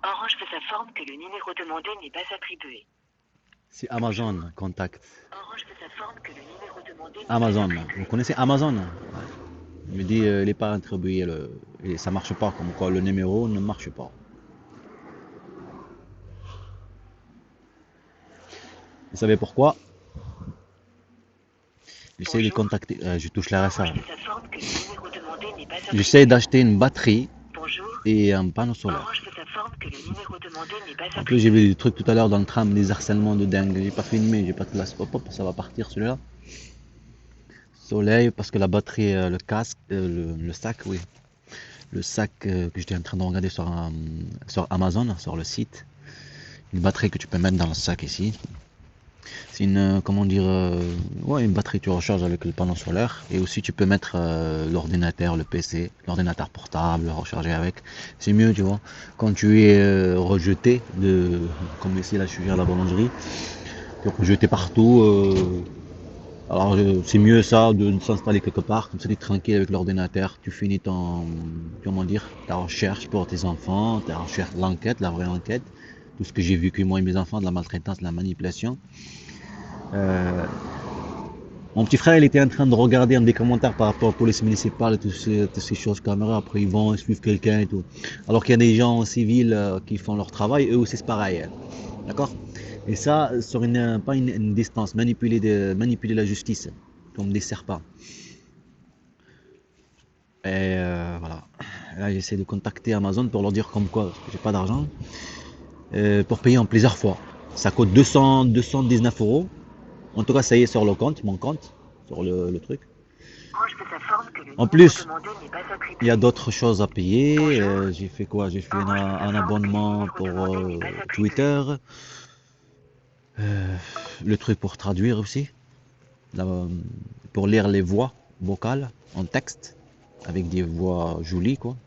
Orange fait informe que le numéro demandé n'est pas attribué. C'est Amazon, contact. Orange fait informe que le numéro demandé n'est pas Amazon. Vous attribué. connaissez Amazon? Il me dit il n'est pas attribué, et ça marche pas, comme quoi le numéro ne marche pas. Vous savez pourquoi? J'essaie de Bonjour. contacter, je touche la RSA. Orange fait informe que le numéro demandé n'est pas J'essaie attribué. d'acheter une batterie Bonjour. et un panneau solaire. Orange fait informe que le numéro demandé n'est pas En plus, j'ai attribué. vu des trucs tout à l'heure dans le tram, des harcèlements de dingue. J'ai pas filmé, j'ai pas de place. Hop, hop, ça va partir celui-là. Soleil, parce que la batterie, le casque, le sac, oui. Le sac que j'étais en train de regarder sur Amazon, sur le site. Une batterie que tu peux mettre dans le sac ici. C'est une, comment dire, ouais, une batterie que tu recharges avec le panneau solaire. Et aussi, tu peux mettre l'ordinateur, le PC, l'ordinateur portable, recharger avec. C'est mieux, tu vois. Quand tu es rejeté, comme ici, là, je suis à la boulangerie, tu es rejeté partout. Alors, c'est mieux ça de s'installer quelque part, comme ça, tu es tranquille avec l'ordinateur. Tu finis comment dire, ta recherche pour tes enfants, ta recherche, l'enquête, la vraie enquête. Tout ce que j'ai vécu, moi et mes enfants, de la maltraitance, de la manipulation. Euh, Mon petit frère, il était en train de regarder des commentaires par rapport aux polices municipales et toutes ces choses, caméras. Après, ils vont suivre quelqu'un et tout. Alors qu'il y a des gens civils qui font leur travail, eux aussi c'est pareil. D'accord? Et ça, sur pas une distance, manipuler la justice, comme des serpents. Et voilà. Là, j'essaie de contacter Amazon pour leur dire comme quoi j'ai pas d'argent pour payer en plusieurs fois. Ça coûte 219 euros. En tout cas, ça y est sur le compte, mon compte, sur le truc. Orange fait informe que le En numéro plus, demandé n'est pas il y a attribué. d'autres choses à payer. Bonjour. J'ai fait quoi? J'ai fait Orange fait un informe que le abonnement numéro pour demandé n'est pas attribué. Twitter, euh, le truc pour traduire aussi, là, pour lire les voix vocales en texte, avec des voix jolies, quoi.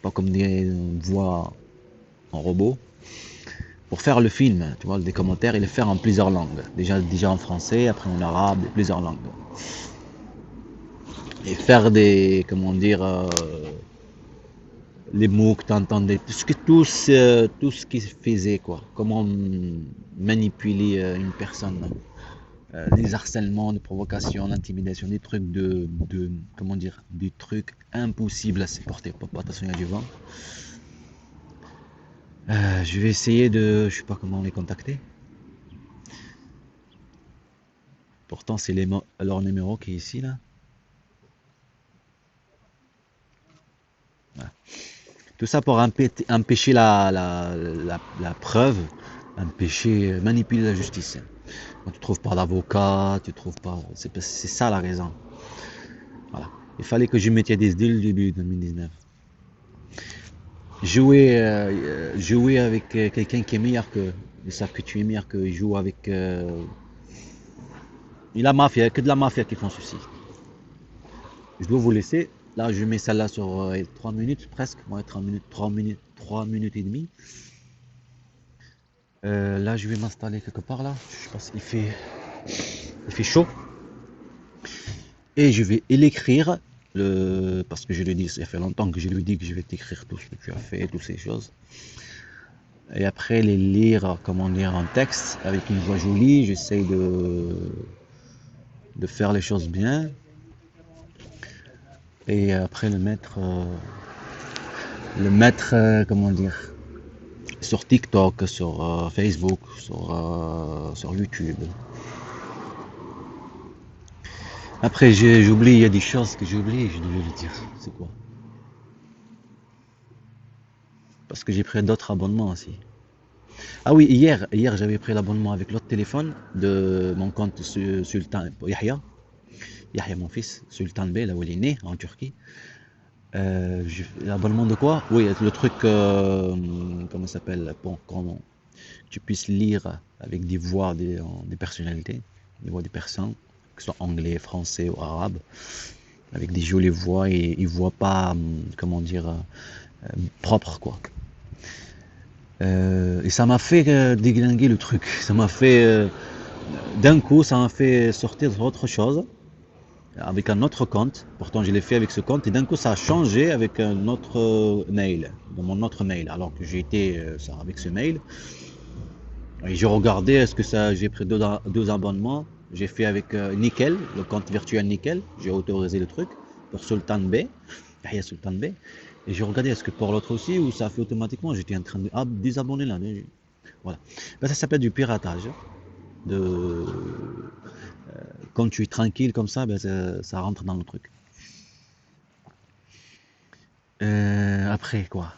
Pas comme des voix en robot. Pour faire le film, tu vois, des commentaires, et le faire en plusieurs langues. Déjà en français, après en arabe, plusieurs langues. Et faire des, comment dire, les mots que tu entendais, tout ce qui se faisait, quoi. Comment manipuler une personne. Des harcèlements, des provocations, l'intimidation, des trucs comment dire, des trucs impossibles à supporter. Papa, attention, il y a du vent. Je vais essayer je sais pas comment les contacter. Pourtant, c'est leur numéro qui est ici, là. Voilà. Tout ça pour empêcher la preuve, empêcher, manipuler la justice. Quand tu trouves pas d'avocat, tu trouves pas. C'est ça la raison. Voilà. Il fallait que je m'étais dit dès le début 2019. Jouer avec quelqu'un qui est meilleur que. Ils savent que tu es meilleur que. Ils jouent avec. La mafia, que de la mafia qui font ceci. Je dois vous laisser. Là, je mets celle-là sur 3 minutes presque. Ouais, 3 minutes et demie. Là, je vais m'installer quelque part là. Je pense il fait chaud. Et je vais l'écrire. Parce que je lui dis, ça fait longtemps que je lui dis que je vais t'écrire tout ce que tu as fait, toutes ces choses. Et après les lire, comment dire, en texte, avec une voix jolie. J'essaye de faire les choses bien. Et après comment dire, sur TikTok, sur Facebook, sur YouTube. Après, j'oublie, il y a des choses que j'ai oubliées, je devais le dire. C'est quoi? Parce que j'ai pris d'autres abonnements aussi. Ah oui, hier j'avais pris l'abonnement avec l'autre téléphone de mon compte Sultan Yahya. Yahya, mon fils, Sultan B, là où il est né, en Turquie. L'abonnement de quoi? Oui, le truc, comment ça s'appelle? Bon, quand tu puisses lire avec des voix des personnalités, des voix des personnes, que ce soit anglais, français ou arabe, avec des jolies voix et ils voient pas, comment dire, propre quoi. Et ça m'a fait déglinguer le truc. Ça m'a fait, d'un coup, ça m'a fait sortir sur autre chose. avec un autre compte. Pourtant, je l'ai fait avec ce compte et d'un coup, ça a changé avec un autre mail, dans mon autre mail. Alors que j'ai été ça, avec ce mail et j'ai regardé est-ce que ça, j'ai pris deux abonnements. J'ai fait avec Nickel, le compte virtuel Nickel. J'ai autorisé le truc pour Sultan B, Yahya Sultan B. Et j'ai regardé est-ce que pour l'autre aussi ou ça fait automatiquement. J'étais en train de désabonner là. Voilà. Ben, ça s'appelle du piratage. De quand tu es tranquille comme ça, ben, ça rentre dans le truc. Après quoi?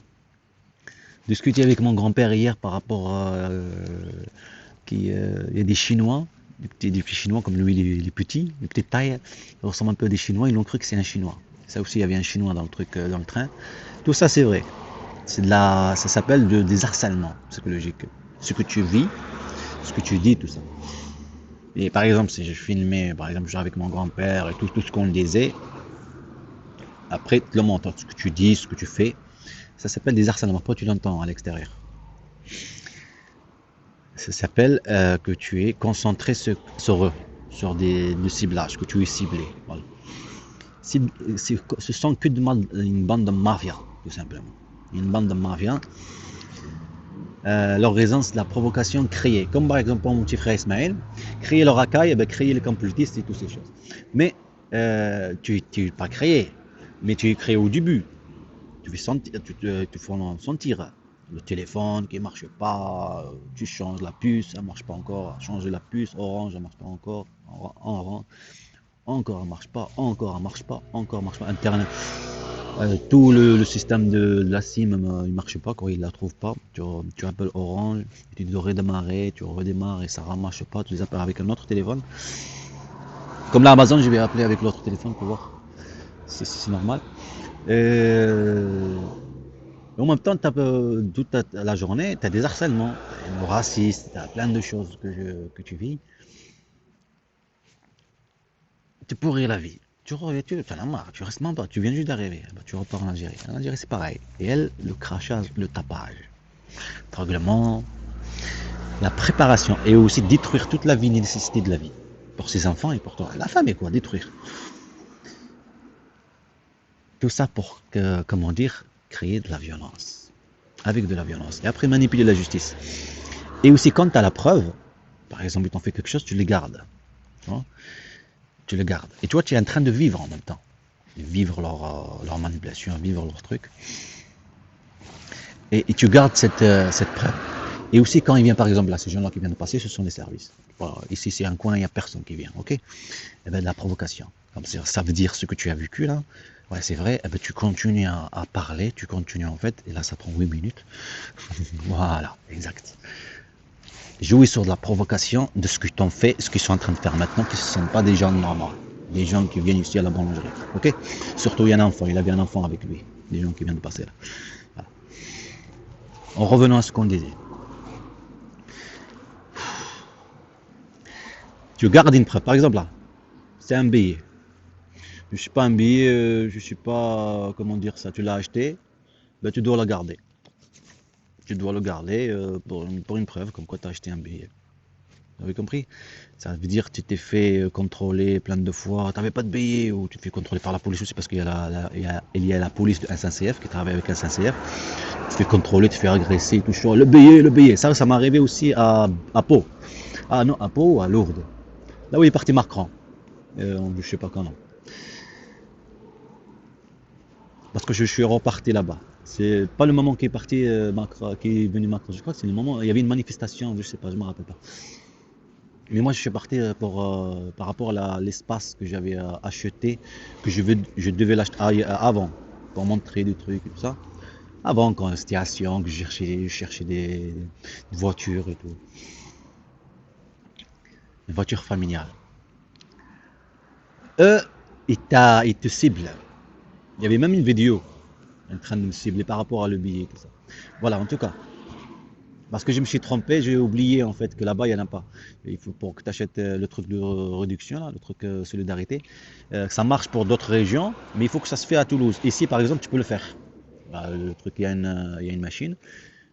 Discuter avec mon grand-père hier par rapport à il y a des Chinois, des petits Chinois comme lui, les petits, les petites tailles, ils ressemblent un peu à des Chinois, ils ont cru que c'est un Chinois. Ça aussi, il y avait un Chinois dans le truc, dans le train. Tout ça, c'est vrai. Ça s'appelle des harcèlements psychologiques. Ce que tu vis, ce que tu dis, tout ça. Et par exemple, si je filmais, par exemple, genre avec mon grand-père et tout ce qu'on disait, après, tu le montres, ce que tu dis, ce que tu fais, ça s'appelle des harcèlements. Pourquoi tu l'entends à l'extérieur? Ça s'appelle que tu es concentré sur des ciblages, que tu es ciblé. Voilà. Ce sont que une bande de mafia, tout simplement. Une bande de mafia. Leur raison, c'est la provocation créée. Comme par exemple pour mon petit frère Ismaël, créer le racaille, eh ben, créer les complotistes et toutes ces choses. Mais tu n'es pas créé, mais tu es créé au début. Tu fais sentir le téléphone qui ne marche pas, tu changes la puce, ça ne marche pas encore, changer la puce, orange, ça ne marche pas encore, encore, ça ne marche pas, encore, ça ne marche pas, encore, ça ne marche pas, internet. Tout le système de la SIM il marche pas, quoi, il la trouve pas. Tu appelles Orange, tu dois redémarrer, tu redémarres et ça ne marche pas, tu les appelles avec un autre téléphone. Comme là Amazon, je vais appeler avec l'autre téléphone pour voir si c'est normal. En même temps, toute la journée, tu as des harcèlements, des racistes, tu as plein de choses que tu vis. Tu pourris la vie. Tu en as marre, tu restes même pas, tu viens juste d'arriver, tu repars en Algérie. En Algérie, c'est pareil. Et elle, le crachage, le tapage, l'étranglement, la préparation et aussi détruire toute la vie, les nécessités de la vie. Pour ses enfants et pour toi. La femme est quoi? Détruire. Tout ça pour, comment dire, créer de la violence. Avec de la violence. Et après manipuler la justice. Et aussi quand tu as la preuve, par exemple, ils t'ont fait quelque chose, tu les gardes. Tu vois, tu le gardes. Et toi, tu es en train de vivre en même temps. Vivre leur manipulation, vivre leur truc. Et tu gardes cette preuve. Et aussi quand il vient par exemple là, ces gens-là qui viennent de passer, ce sont des services. Voilà, ici c'est un coin, il n'y a personne qui vient, ok? Et bien de la provocation. Comme ça veut dire ce que tu as vécu là. Ouais, c'est vrai, et ben, tu continues à parler, tu continues en fait, et là ça prend 8 minutes. Voilà, exact. Jouer sur de la provocation de ce qu'ils t'ont fait, ce qu'ils sont en train de faire maintenant, qui ne sont pas des gens normaux. Des gens qui viennent ici à la boulangerie. Ok? Surtout il y a un enfant, il avait un enfant avec lui. Des gens qui viennent de passer là. Voilà. En revenant à ce qu'on disait. Tu gardes une preuve. Par exemple là, c'est un billet. Je ne suis pas un billet, je ne suis pas, comment dire ça, tu l'as acheté, ben, tu dois le garder. Tu dois le garder pour une preuve, comme quoi tu as acheté un billet. Vous avez compris? Ça veut dire que tu t'es fait contrôler plein de fois, tu n'avais pas de billet, ou tu te fais contrôler par la police aussi, parce qu'il y a la police de SNCF qui travaille avec la SNCF. Tu te fais contrôler, tu te fais agresser, tout ça. Le billet. Ça m'est arrivé aussi à Pau. Ah non, à Pau ou à Lourdes. Là où il est parti Macron. Je ne sais pas quand, non. Parce que je suis reparti là-bas. C'est pas le moment qui est parti Macron, qui est venu Macron. Je crois que c'est le moment. Il y avait une manifestation, je sais pas, je me rappelle pas. Mais moi, je suis parti par rapport à l'espace que j'avais acheté, que je devais l'acheter avant, pour montrer des trucs et tout ça. Avant, quand c'était à Sion, que je cherchais des voitures et tout. Des voitures familiales. Eux, ils te ciblent. Il y avait même une vidéo en train de me cibler par rapport à le billet, tout ça. Voilà, en tout cas. Parce que je me suis trompé, j'ai oublié en fait que là-bas il n'y en a pas. Il faut pour que tu achètes le truc de réduction, là, le truc solidarité. Ça marche pour d'autres régions, mais il faut que ça se fait à Toulouse. Ici par exemple, tu peux le faire. Là, le truc, il y a une machine,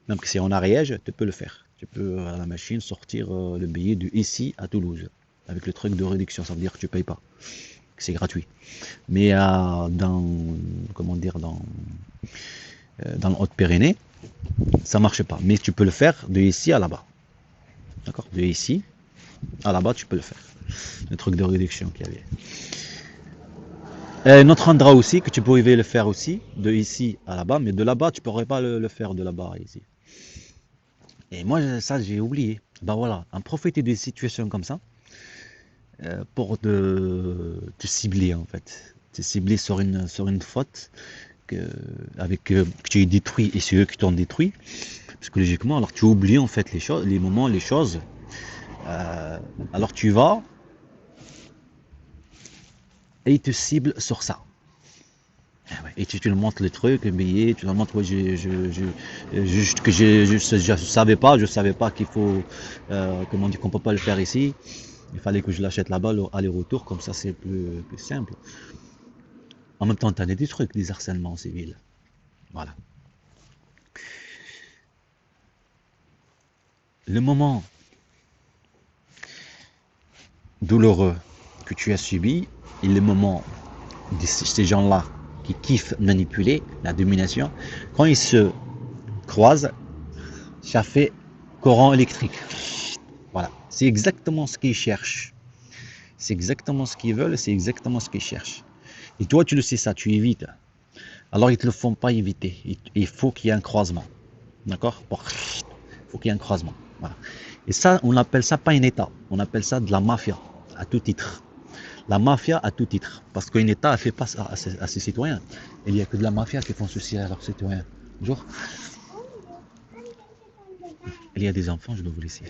même que c'est en Ariège, tu peux le faire. Tu peux à la machine sortir le billet de ici à Toulouse avec le truc de réduction. Ça veut dire que tu ne payes pas. c'est gratuit. Mais comment dire, dans le Haute-Pyrénées, ça marche pas. Mais tu peux le faire de ici à là-bas. D'accord? De ici à là-bas, tu peux le faire. Le truc de réduction qu'il y avait. Un autre endroit aussi que tu pouvais le faire aussi, de ici à là-bas, mais de là-bas, tu pourrais pas le faire de là-bas à ici. Et moi, ça, j'ai oublié. Ben voilà, en profiter des situations comme ça, pour te cibler en fait. Te cibler sur une faute que tu es détruit et c'est eux qui t'ont détruit. Psychologiquement, alors tu oublies en fait les choses, les moments, les choses. Alors tu vas et ils te ciblent sur ça. Et tu le montres le truc, le billet, tu le montres ouais, que je savais pas qu'il faut, comment dire, qu'on peut pas le faire ici. Il fallait que je l'achète là-bas, aller-retour, comme ça c'est plus simple. En même temps, tu as des trucs, des harcèlements civils. Voilà. Le moment douloureux que tu as subi et le moment de ces gens-là qui kiffent manipuler, la domination, quand ils se croisent, ça fait courant électrique. Voilà, c'est exactement ce qu'ils cherchent. C'est exactement ce qu'ils veulent, c'est exactement ce qu'ils cherchent. Et toi, tu le sais ça, tu évites. Alors, ils ne te le font pas éviter. Il faut qu'il y ait un croisement. D'accord? Il faut qu'il y ait un croisement. Voilà. Et ça, on appelle ça pas un État. On appelle ça de la mafia, à tout titre. La mafia à tout titre. Parce qu'un État ne fait pas ça à ses citoyens. Il n'y a que de la mafia qui font ceci à leurs citoyens. Bonjour. Il y a des enfants, je dois vous laisser.